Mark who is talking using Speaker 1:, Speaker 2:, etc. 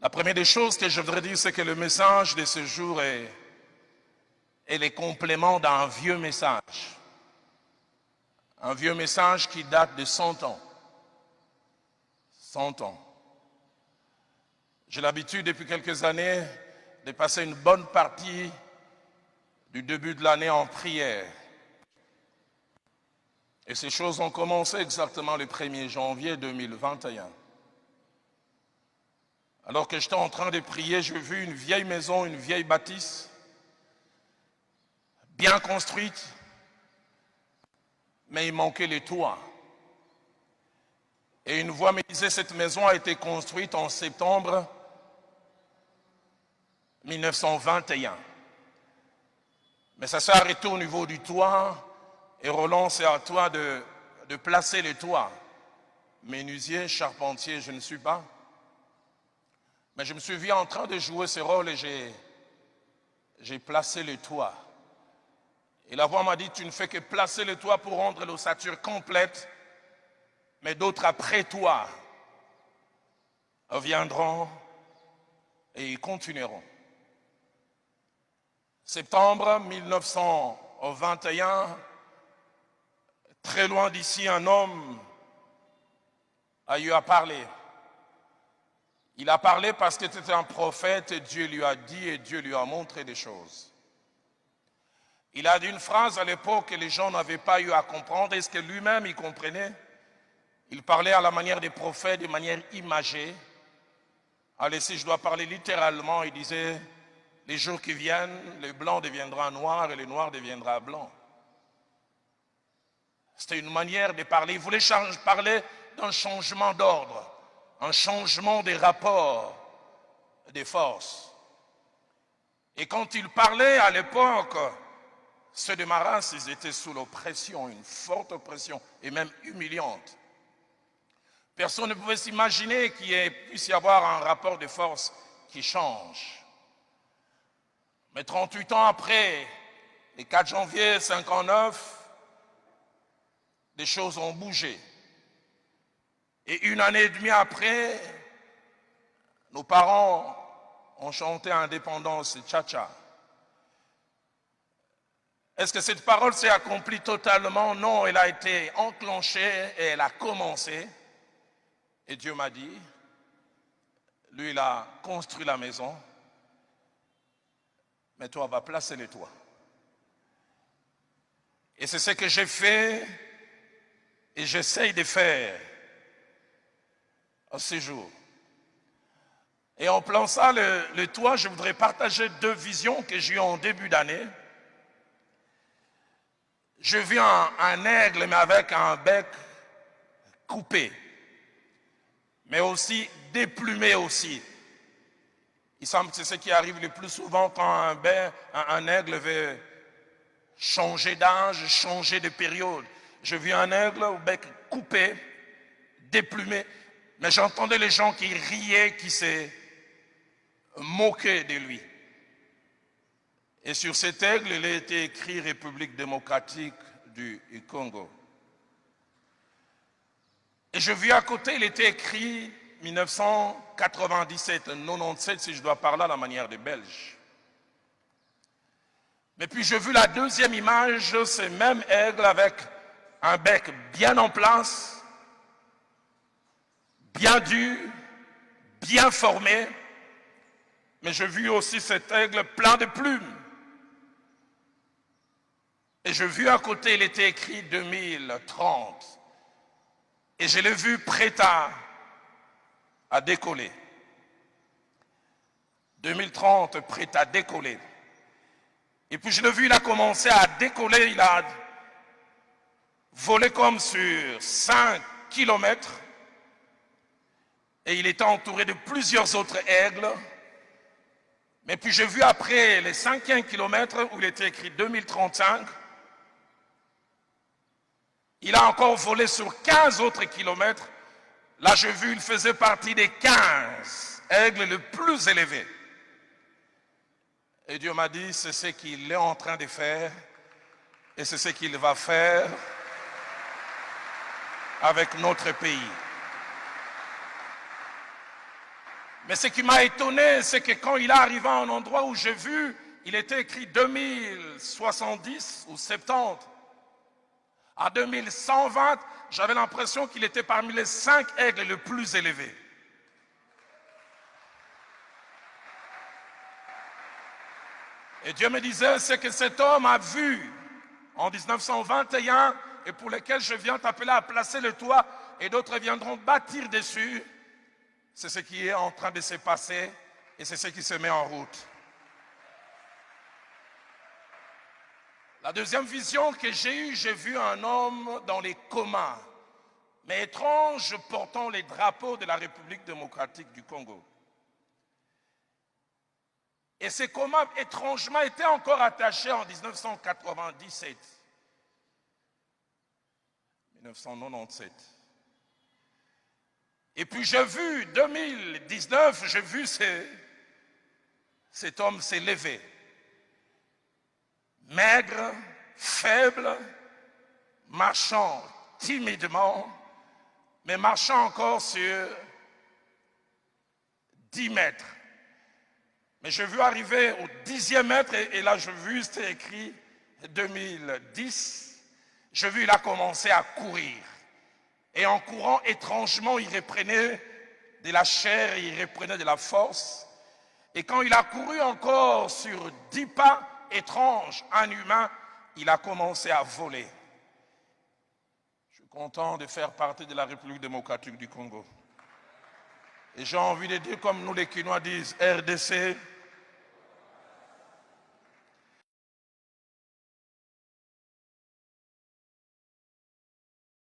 Speaker 1: La première des choses que je voudrais dire, c'est que le message de ce jour est les compléments d'un vieux message. Un vieux message qui date de 100 ans. 100 ans. J'ai l'habitude depuis quelques années de passer une bonne partie du début de l'année en prière. Et ces choses ont commencé exactement le 1er janvier 2021. Alors que j'étais en train de prier, j'ai vu une vieille maison, une vieille bâtisse, bien construite, mais il manquait les toits. Et une voix me disait, cette maison a été construite en septembre 1921. Mais ça s'est arrêté au niveau du toit, et Roland, c'est à toi de placer les toits. Menuisier, charpentier, je ne suis pas. Mais je me suis vu en train de jouer ce rôle et j'ai placé le toit. Et la voix m'a dit, tu ne fais que placer le toit pour rendre l'ossature complète, mais d'autres après toi viendront et continueront. Septembre 1921, très loin d'ici, un homme a eu à parler. Il a parlé parce que c'était un prophète et Dieu lui a dit et Dieu lui a montré des choses. Il a dit une phrase à l'époque que les gens n'avaient pas eu à comprendre. Est-ce que lui-même il comprenait? Il parlait à la manière des prophètes, de manière imagée. Allez, si je dois parler littéralement, il disait, les jours qui viennent, le blanc deviendra noir et le noir deviendra blanc. C'était une manière de parler. Il voulait parler d'un changement d'ordre. Un changement des rapports, des forces. Et quand il parlait à l'époque, ceux de ma race, ils étaient sous l'oppression, une forte oppression, et même humiliante. Personne ne pouvait s'imaginer qu'il puisse y avoir un rapport de force qui change. Mais 38 ans après, le 4 janvier 1959, des choses ont bougé. Et une année et demie après, nos parents ont chanté Indépendance Tcha-Tcha. Est-ce que cette parole s'est accomplie totalement? Non, elle a été enclenchée et elle a commencé. Et Dieu m'a dit, lui il a construit la maison, mais toi va placer les toits. Et c'est ce que j'ai fait et j'essaye de faire à ce jour. Et en plaçant le toit, je voudrais partager deux visions que j'ai eues en début d'année. Je vis un aigle, mais avec un bec coupé, mais aussi déplumé aussi. Il semble que c'est ce qui arrive le plus souvent quand un aigle veut changer d'âge, changer de période. Je vis un aigle au bec coupé, déplumé, mais j'entendais les gens qui riaient, qui se moquaient de lui. Et sur cet aigle, il a été écrit République démocratique du Congo. Et je vis à côté, il était écrit 1997, 97 si je dois parler à la manière des Belges. Mais puis j'ai vu la deuxième image, ce même aigle avec un bec bien en place, bien dur, bien formé, mais j'ai vu aussi cet aigle plein de plumes. Et j'ai vu à côté, il était écrit 2030. Et je l'ai vu prêt à décoller. 2030, prêt à décoller. Et puis je l'ai vu, il a commencé à décoller, il a volé comme sur 5 kilomètres. Et il était entouré de plusieurs autres aigles. Mais puis j'ai vu après les 5e kilomètre où il était écrit 2035, il a encore volé sur 15 autres kilomètres. Là, j'ai vu, il faisait partie des 15 aigles les plus élevés. Et Dieu m'a dit, c'est ce qu'il est en train de faire et c'est ce qu'il va faire avec notre pays. Mais ce qui m'a étonné, c'est que quand il est arrivé à un endroit où j'ai vu, il était écrit 2070 ou 70. À 2120, j'avais l'impression qu'il était parmi les 5 aigles les plus élevés. Et Dieu me disait, c'est que cet homme a vu en 1921 et pour lequel je viens t'appeler à placer le toit et d'autres viendront bâtir dessus. C'est ce qui est en train de se passer et c'est ce qui se met en route. La deuxième vision que j'ai eue, j'ai vu un homme dans les comas, mais étrange, portant les drapeaux de la République démocratique du Congo. Et ces comas, étrangement, étaient encore attachés en 1997. 1997. Et puis j'ai vu, 2019, j'ai vu cet homme s'élever. Maigre, faible, marchant timidement, mais marchant encore sur 10 mètres. Mais j'ai vu arriver au 10e mètre, et là j'ai vu, c'était écrit 2010, j'ai vu il a commencé à courir. Et en courant, étrangement, il reprenait de la chair, il reprenait de la force. Et quand il a couru encore sur 10 pas, étrange, un humain, il a commencé à voler. Je suis content de faire partie de la République démocratique du Congo. Et j'ai envie de dire, comme nous les Quinois disent, RDC,